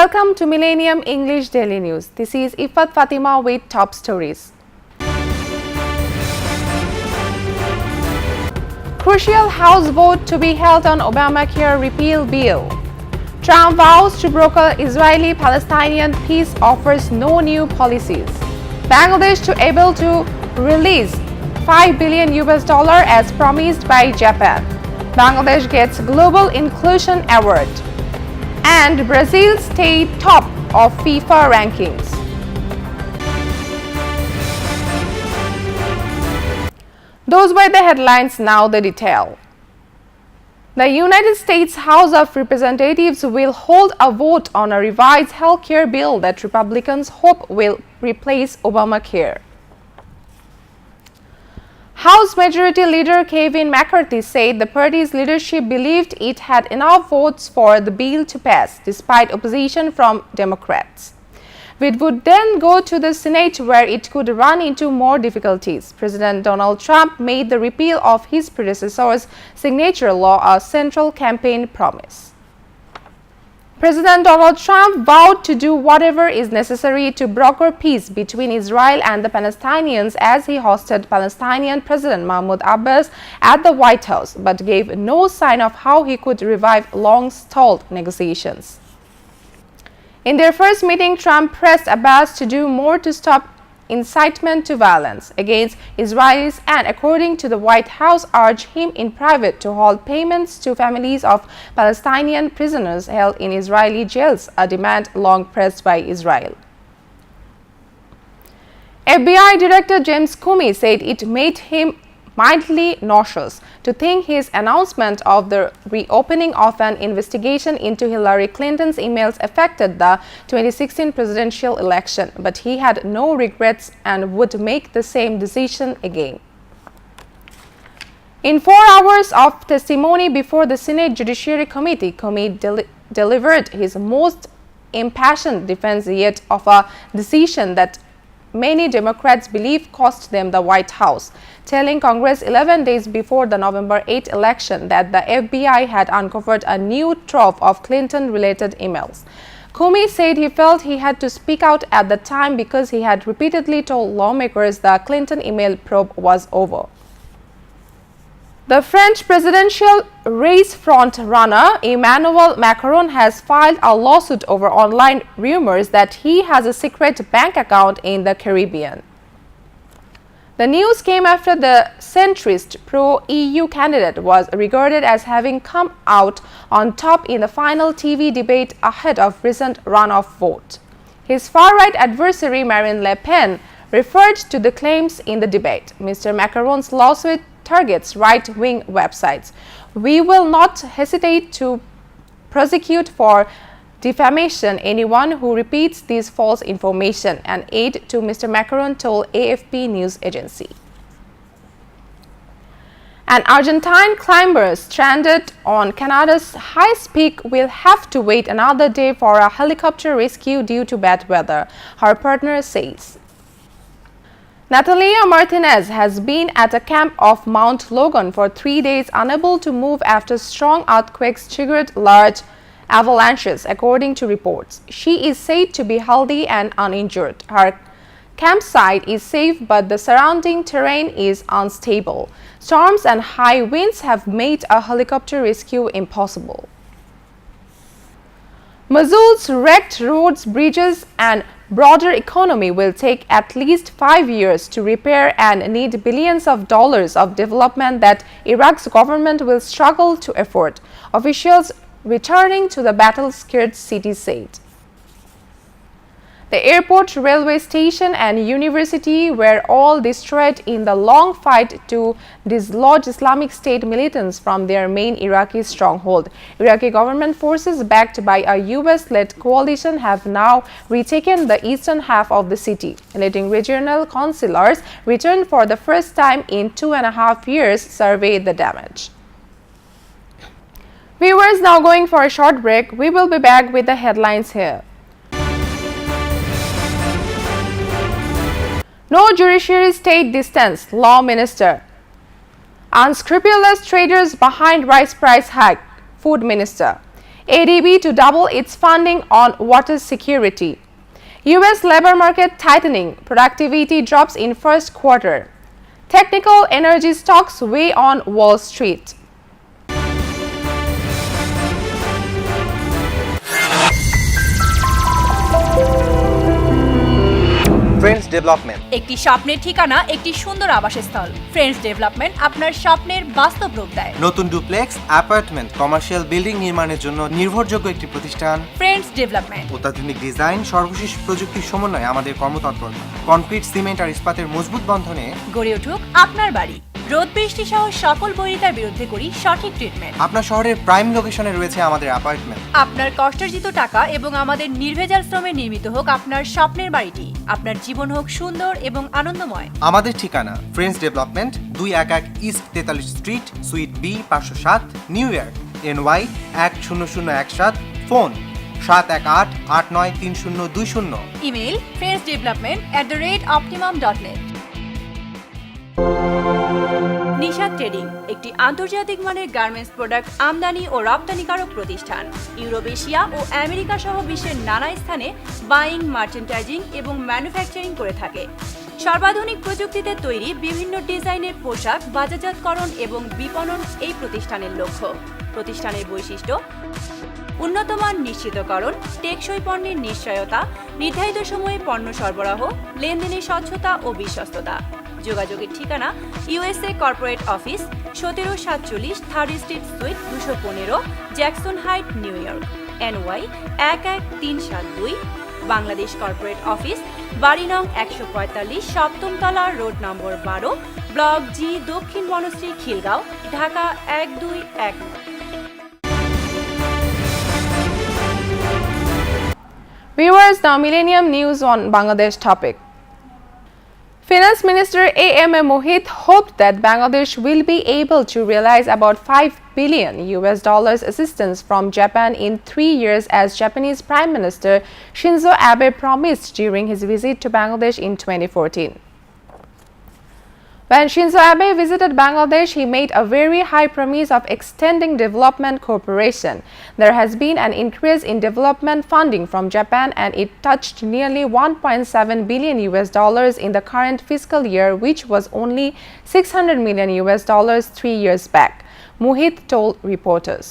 Welcome to Millennium English Daily News. This is Ifat Fatima with top stories. Crucial House vote to be held on Obamacare repeal bill. Trump vows to broker Israeli-Palestinian peace, offers no new policies. Bangladesh to able to release $5 billion as promised by Japan. Bangladesh gets Global Inclusion Award. And Brazil stayed top of FIFA rankings. Those were the headlines, now the detail. The United States House of Representatives will hold a vote on a revised healthcare bill that Republicans hope will replace Obamacare. House Majority Leader Kevin McCarthy said the party's leadership believed it had enough votes for the bill to pass, despite opposition from Democrats. It would then go to the Senate, where it could run into more difficulties. President Donald Trump made the repeal of his predecessor's signature law a central campaign promise. President Donald Trump vowed to do whatever is necessary to broker peace between Israel and the Palestinians as he hosted Palestinian President Mahmoud Abbas at the White House, but gave no sign of how he could revive long-stalled negotiations. In their first meeting, Trump pressed Abbas to do more to stop incitement to violence against Israelis and, according to the White House, urged him in private to halt payments to families of Palestinian prisoners held in Israeli jails, a demand long pressed by Israel. FBI Director James Comey said it made him mildly nauseous to think his announcement of the reopening of an investigation into Hillary Clinton's emails affected the 2016 presidential election, but he had no regrets and would make the same decision again. In 4 hours of testimony before the Senate Judiciary Committee, Comey delivered his most impassioned defense yet of a decision that many Democrats believe cost them the White House, telling Congress 11 days before the November 8 election that the FBI had uncovered a new trove of Clinton-related emails. Comey said he felt he had to speak out at the time because he had repeatedly told lawmakers the Clinton email probe was over. The French presidential race front-runner Emmanuel Macron has filed a lawsuit over online rumors that he has a secret bank account in the Caribbean. The news came after the centrist pro-EU candidate was regarded as having come out on top in the final TV debate ahead of recent runoff vote. His far-right adversary Marine Le Pen referred to the claims in the debate. Mr. Macron's lawsuit targets right-wing websites. We will not hesitate to prosecute for defamation anyone who repeats this false information, an aide to Mr. Macron told AFP news agency. An Argentine climber stranded on Canada's highest peak will have to wait another day for a helicopter rescue due to bad weather, her partner says. Natalia Martinez has been at a camp of Mount Logan for 3 days, unable to move after strong earthquakes triggered large avalanches, according to reports. She is said to be healthy and uninjured. Her campsite is safe, but the surrounding terrain is unstable. Storms and high winds have made a helicopter rescue impossible. Mosul's wrecked roads, bridges, and broader economy will take at least 5 years to repair and need billions of dollars of development that Iraq's government will struggle to afford, officials returning to the battle-scared city said. The airport, railway station, and university were all destroyed in the long fight to dislodge Islamic State militants from their main Iraqi stronghold. Iraqi government forces, backed by a US-led coalition, have now retaken the eastern half of the city, letting regional councillors return for the first time in 2.5 years survey the damage. Viewers, now going for a short break. We will be back with the headlines here. No judiciary state distance, law minister. Unscrupulous traders behind rice price hike, food minister. ADB to double its funding on water security. US labor market tightening, productivity drops in first quarter. Technical energy stocks weigh on Wall Street. Friends development একটি স্বপ্নের ঠিকানা, একটি সুন্দর আবাসস্থল। Friends development আপনার স্বপ্নের বাস্তব রূপ দেয়। নতুন ডুপ্লেক্স, অ্যাপার্টমেন্ট, কমার্শিয়াল বিল্ডিং নির্মাণের জন্য নির্ভরযোগ্য একটি প্রতিষ্ঠান। ফ্রেন্ডস ডেভেলপমেন্ট অত্যাধুনিক ডিজাইন, সর্বশেষ প্রযুক্তির সমন্বয়ে আমাদের কর্মতৎপরতা কনক্রিট, সিমেন্ট আর ইস্পাতের মজবুত বন্ধনে গড়ে উঠুক আপনার বাড়ি। রোদ বৃষ্টি সহ সকল বৈরিতার বিরুদ্ধে করি সঠিক ট্রিটমেন্ট। আপনার শহরের প্রাইম লোকেশনে রয়েছে আমাদের অ্যাপার্টমেন্ট। আপনার কষ্টার্জিত টাকা এবং আমাদের নির্ভেজাল শ্রমে নির্মিত হোক আপনার স্বপ্নের বাড়িটি। আপনার জীবন হোক সুন্দর এবং আনন্দময়। আমাদের ঠিকানা Friends Development, 211 East 43 Street, Suite B, 507, New York, NY 10017, phone 718-893020। Email friendsdevelopment@optimum.net। Nisha Trading একটি আন্তর্জাতিক মানের গার্মেন্টস প্রোডাক্ট আমদানি ও রপ্তানিকারক প্রতিষ্ঠান। ইউরোপ, এশিয়া ও আমেরিকা সহ বিশ্বের নানা স্থানে বাইং, মার্চেন্টাইজিং এবং ম্যানুফ্যাকচারিং করে থাকে। সর্বাধুনিক প্রযুক্তিতে তৈরি বিভিন্ন ডিজাইনের পোশাক বাজারজাতকরণ এবং বিপণন এই প্রতিষ্ঠানের লক্ষ্য। প্রতিষ্ঠানের বৈশিষ্ট্য: উন্নতমান নিশ্চিতকরণ, টেকসই পণ্যের নিশ্চয়তা, নির্ধারিত সময়ে পণ্য সরবরাহ, লেনদেনের স্বচ্ছতা ও বিশ্বস্ততা। যোগাযোগের ঠিকানা: USA corporate office, 1747 third street sweet 215, Jackson height, new York, NY 11372। Bangladesh corporate office, বাড়ি নং 145, সপ্তম তলা, রোড নম্বর 12, ব্লক জি, দক্ষিণ Banasree, Khilgaon, Dhaka 1219। Viewers, now Millennium News on Bangladesh topic. Finance Minister A.M. Mohit hoped that Bangladesh will be able to realize about $5 billion assistance from Japan in 3 years, as Japanese Prime Minister Shinzo Abe promised during his visit to Bangladesh in 2014. When Shinzo Abe visited Bangladesh, he made a very high promise of extending development cooperation. There has been an increase in development funding from Japan, and it touched nearly $1.7 billion in the current fiscal year, which was only $600 million 3 years back, Mohit told reporters.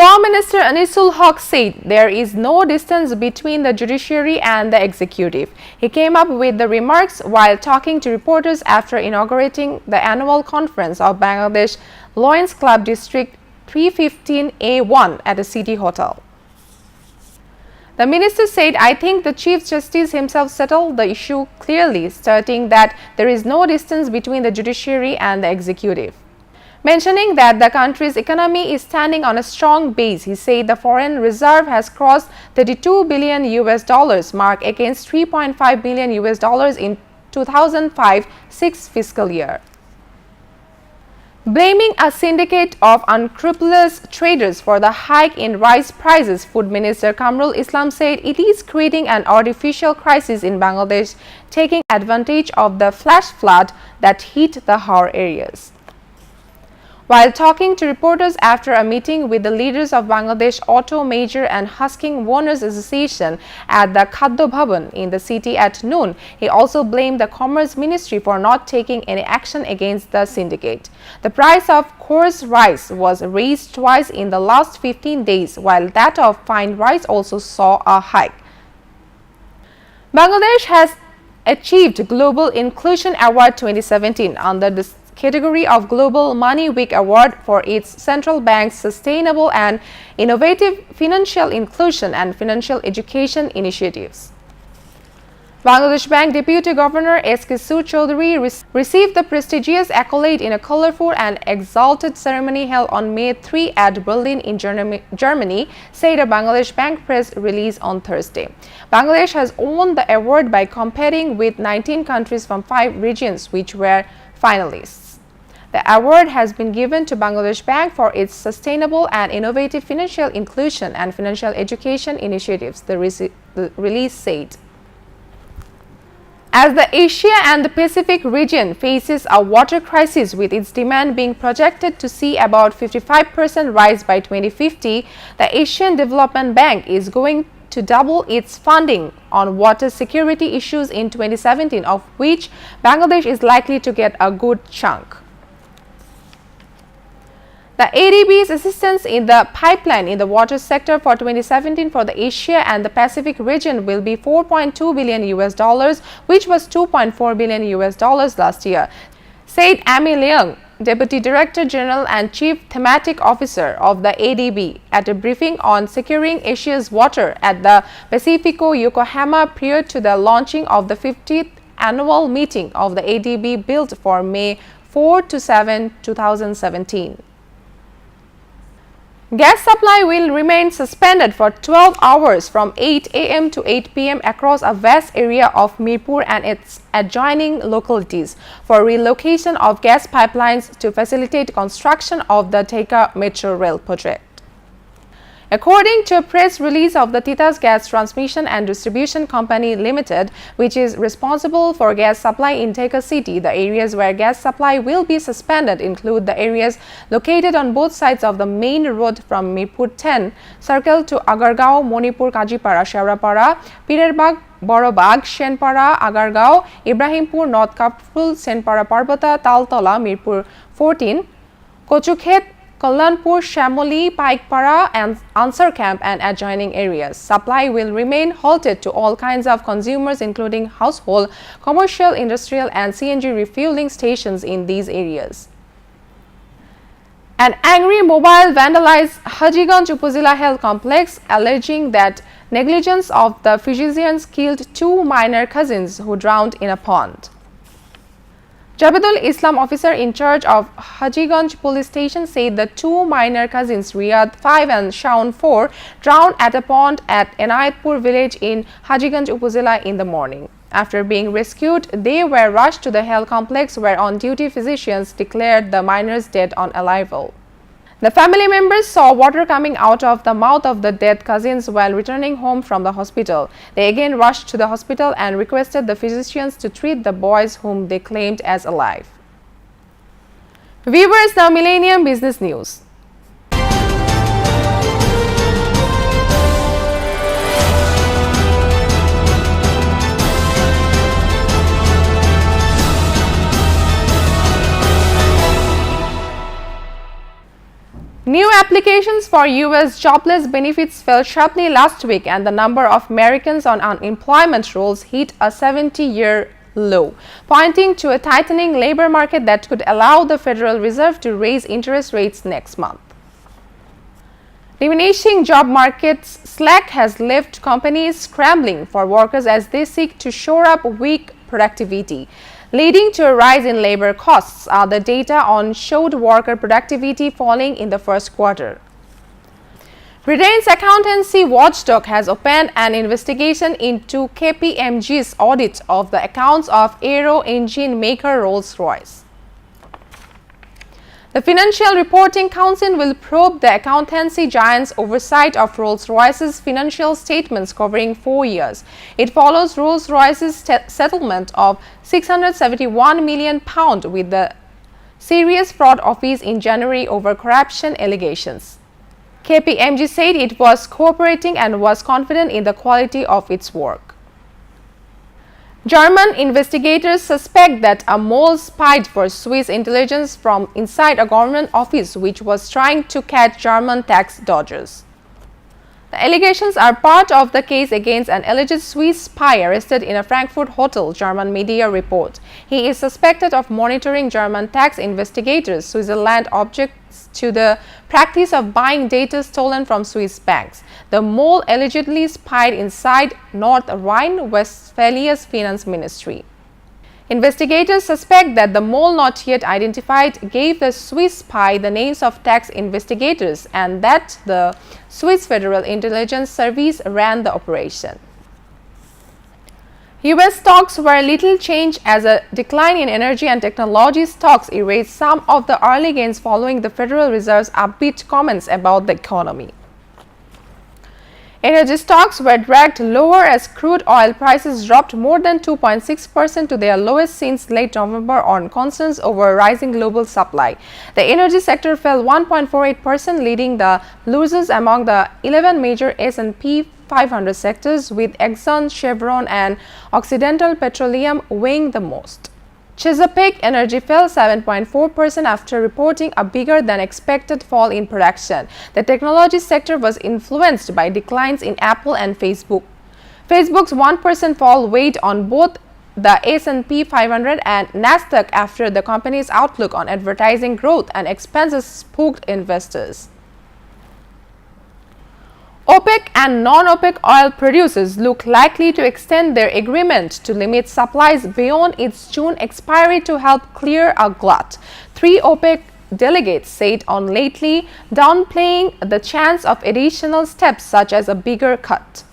Law Minister Anisul Haq said there is no distance between the judiciary and the executive. He came up with the remarks while talking to reporters after inaugurating the annual conference of Bangladesh Lions Club District 315A1 at the City Hotel. The minister said, "I think the Chief Justice himself settled the issue clearly, stating that there is no distance between the judiciary and the executive." Mentioning that the country's economy is standing on a strong base, he said the foreign reserve has crossed $32 billion mark against $3.5 billion in 2005-06 fiscal year. Blaming a syndicate of unscrupulous traders for the hike in rice prices, Food Minister Kamrul Islam said it is creating an artificial crisis in Bangladesh, taking advantage of the flash flood that hit the Har areas. While talking to reporters after a meeting with the leaders of Bangladesh Auto Major and Husking Owners Association at the Khaddo Bhavan in the city at noon, he also blamed the Commerce Ministry for not taking any action against the syndicate. The price of coarse rice was raised twice in the last 15 days, while that of fine rice also saw a hike. Bangladesh has achieved Global Inclusion Award 2017 under the category of Global Money Week Award for its central bank's sustainable and innovative financial inclusion and financial education initiatives. Bangladesh Bank Deputy Governor S.K. Choudhury received the prestigious accolade in a colorful and exalted ceremony held on May 3 at Berlin in Germany, said a Bangladesh Bank press release on Thursday. Bangladesh has won the award by competing with 19 countries from 5 regions which were finalists. The award has been given to Bangladesh Bank for its sustainable and innovative financial inclusion and financial education initiatives, the release said. As the Asia and the Pacific region faces a water crisis with its demand being projected to see about 55% rise by 2050, the Asian Development Bank is going to double its funding on water security issues in 2017, of which Bangladesh is likely to get a good chunk. The ADB's assistance in the pipeline in the water sector for 2017 for the Asia and the Pacific region will be $4.2 billion, which was $2.4 billion last year, said Amy Leung, Deputy Director General and Chief Thematic Officer of the ADB, at a briefing on securing Asia's water at the Pacifico Yokohama prior to the launching of the 50th annual meeting of the ADB built for May 4 to 7, 2017. Gas supply will remain suspended for 12 hours from 8 a.m. to 8 p.m. across a vast area of Mirpur and its adjoining localities for relocation of gas pipelines to facilitate construction of the Theka Metro Rail project. According to a press release of the Titas Gas Transmission and Distribution Company Limited, which is responsible for gas supply in Theka city, the areas where gas supply will be suspended include the areas located on both sides of the main road from Mirpur 10 circle to Agargao, Monipur, Kajipara, Sheurapara, Pirerbag, Borobag, Shenpara, Agargao, Ibrahimpur, North Kapful, Senpara Parbota, Taltola, Mirpur 14, Kochukhet, Kallanpur, Shamoli, Paikpara, and Ansar Camp and adjoining areas. Supply will remain halted to all kinds of consumers, including household, commercial, industrial, and CNG refueling stations in these areas. An angry mobile vandalized Hajiganj Upazila Health Complex, alleging that negligence of the physicians killed two minor cousins who drowned in a pond. Jabedul Islam, officer in charge of Hajiganj police station, said the two minor cousins Riyad 5 and Shaun 4 drowned at a pond at Enayatpur village in Hajiganj Upazila in the morning. After being rescued, they were rushed to the health complex where on-duty physicians declared the minors dead on arrival. The family members saw water coming out of the mouth of the dead cousins while returning home from the hospital. They again rushed to the hospital and requested the physicians to treat the boys whom they claimed as alive. Viewers, now Millennium Business News. New applications for U.S. jobless benefits fell sharply last week, and the number of Americans on unemployment rolls hit a 70-year low, pointing to a tightening labor market that could allow the Federal Reserve to raise interest rates next month. Diminishing job market's slack has left companies scrambling for workers as they seek to shore up weak productivity, leading to a rise in labor costs. The data on showed worker productivity falling in the first quarter. Britain's accountancy watchdog has opened an investigation into KPMG's audit of the accounts of aero engine maker Rolls-Royce. The Financial Reporting Council will probe the accountancy giant's oversight of Rolls-Royce's financial statements covering 4 years. It follows Rolls-Royce's settlement of £671 million with the Serious Fraud Office in January over corruption allegations. KPMG said it was cooperating and was confident in the quality of its work. German investigators suspect that a mole spied for Swiss intelligence from inside a government office which was trying to catch German tax dodgers. The allegations are part of the case against an alleged Swiss spy arrested in a Frankfurt hotel, German media report. He is suspected of monitoring German tax investigators. Switzerland objects to the practice of buying data stolen from Swiss banks. The mole allegedly spied inside North Rhine-Westphalia's finance ministry. Investigators suspect that the mole, not yet identified, gave the Swiss spy the names of tax investigators and that the Swiss Federal Intelligence Service ran the operation. U.S. stocks were little changed as a decline in energy and technology stocks erased some of the early gains following the Federal Reserve's upbeat comments about the economy. Energy stocks were dragged lower as crude oil prices dropped more than 2.6% to their lowest since late November on concerns over rising global supply. The energy sector fell 1.48%, leading the losers among the 11 major S&P 500 sectors, with Exxon, Chevron and Occidental Petroleum weighing the most. Chesapeake Energy fell 7.4% after reporting a bigger than expected fall in production. The technology sector was influenced by declines in Apple and Facebook. Facebook's 1% fall weighed on both the S&P 500 and Nasdaq after the company's outlook on advertising growth and expenses spooked investors. OPEC and non-OPEC oil producers look likely to extend their agreement to limit supplies beyond its June expiry to help clear a glut. 3 OPEC delegates said on lately, downplaying the chance of additional steps such as a bigger cut.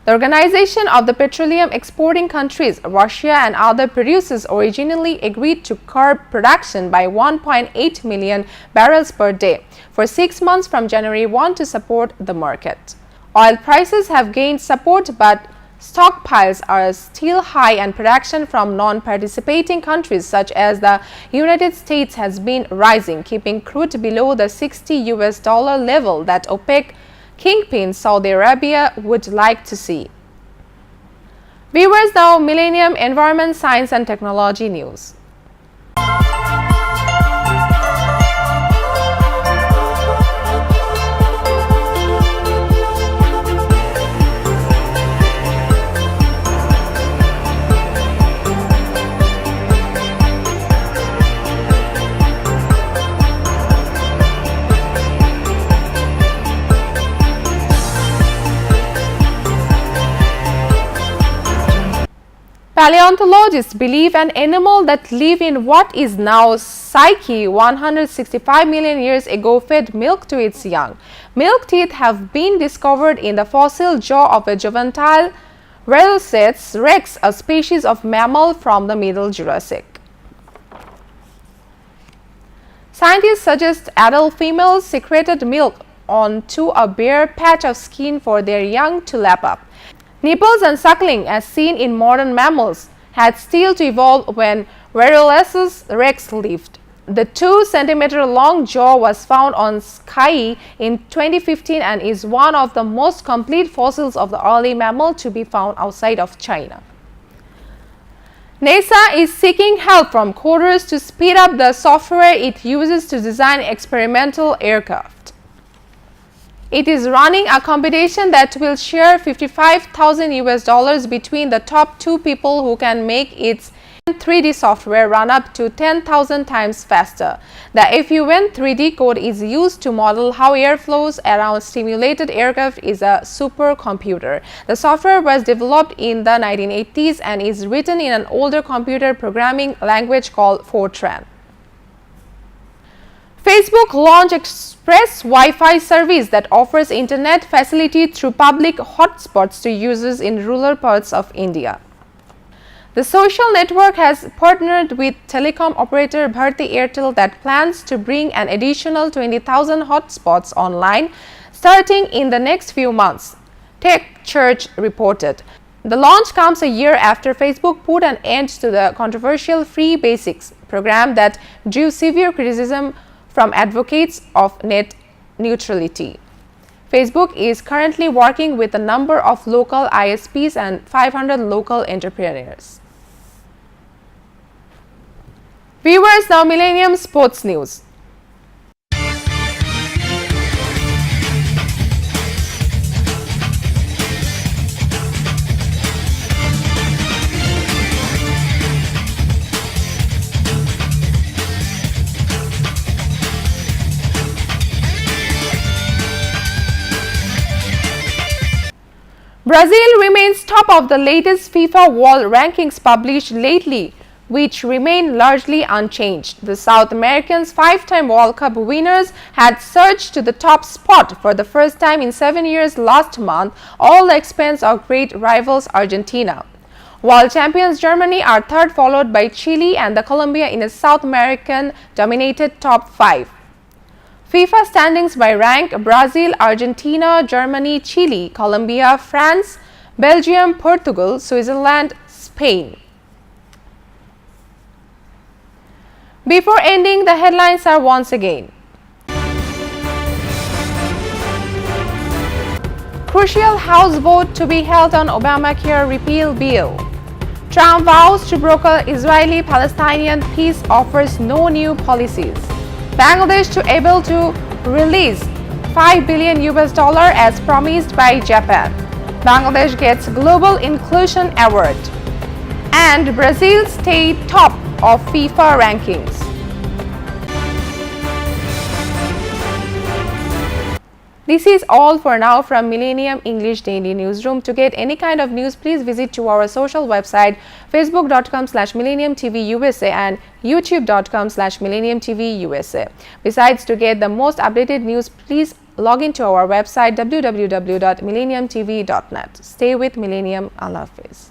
The Organization of the Petroleum Exporting Countries, Russia and other producers originally agreed to curb production by 1.8 million barrels per day for 6 months from January 1 to support the market. Oil prices have gained support, but stockpiles are still high and production from non-participating countries such as the United States has been rising, keeping crude below the $60 level that OPEC kingpin Saudi Arabia would like to see. Viewers, now Millennium Environment, Science and Technology News. Paleontologists believe an animal that lived in what is now Psyche 165 million years ago fed milk to its young. Milk teeth have been discovered in the fossil jaw of a juvenile Velociraptor rex, a species of mammal from the Middle Jurassic. Scientists suggest adult females secreted milk onto a bare patch of skin for their young to lap up. Nipples and suckling, as seen in modern mammals, had still to evolve when Velociraptor rex lived. The 2-centimeter long jaw was found on Skye in 2015 and is one of the most complete fossils of the early mammal to be found outside of China. NASA is seeking help from coders to speed up the software it uses to design experimental aircraft. It is running a competition that will share $55,000 between the top 2 people who can make its 3D software run up to 10,000 times faster. The FUN 3D code is used to model how air flows around simulated aircraft is a supercomputer. The software was developed in the 1980s and is written in an older computer programming language called Fortran. Facebook launched Express Wi-Fi service that offers internet facility through public hotspots to users in rural parts of India. The social network has partnered with telecom operator Bharti Airtel that plans to bring an additional 20,000 hotspots online starting in the next few months, TechChurch reported. The launch comes a year after Facebook put an end to the controversial Free Basics program that drew severe criticism from advocates of net neutrality. Facebook is currently working with a number of local ISPs and 500 local entrepreneurs. Viewers, now Millennium Sports News. Brazil remains top of the latest FIFA World Rankings published lately, which remain largely unchanged. The South Americans' 5-time World Cup winners had surged to the top spot for the first time in 7 years last month, all the expense of great rivals Argentina. World champions Germany are third, followed by Chile and the Colombia in a South American-dominated top 5. FIFA standings by rank: Brazil, Argentina, Germany, Chile, Colombia, France, Belgium, Portugal, Switzerland, Spain. Before ending, the headlines are once again. Crucial House vote to be held on Obamacare repeal bill. Trump vows to broker Israeli-Palestinian peace, offers no new policies. Bangladesh to able to release $5 billion as promised by Japan. Bangladesh gets Global Inclusion Award. And Brazil stayed top of FIFA rankings. This is all for now from Millennium English Daily Newsroom. To get any kind of news, please visit to our social website facebook.com/millenniumtvusa and youtube.com/millenniumtvusa. Besides, to get the most updated news, please log into our website www.millenniumtv.net. Stay with Millennium. Allah Hafiz.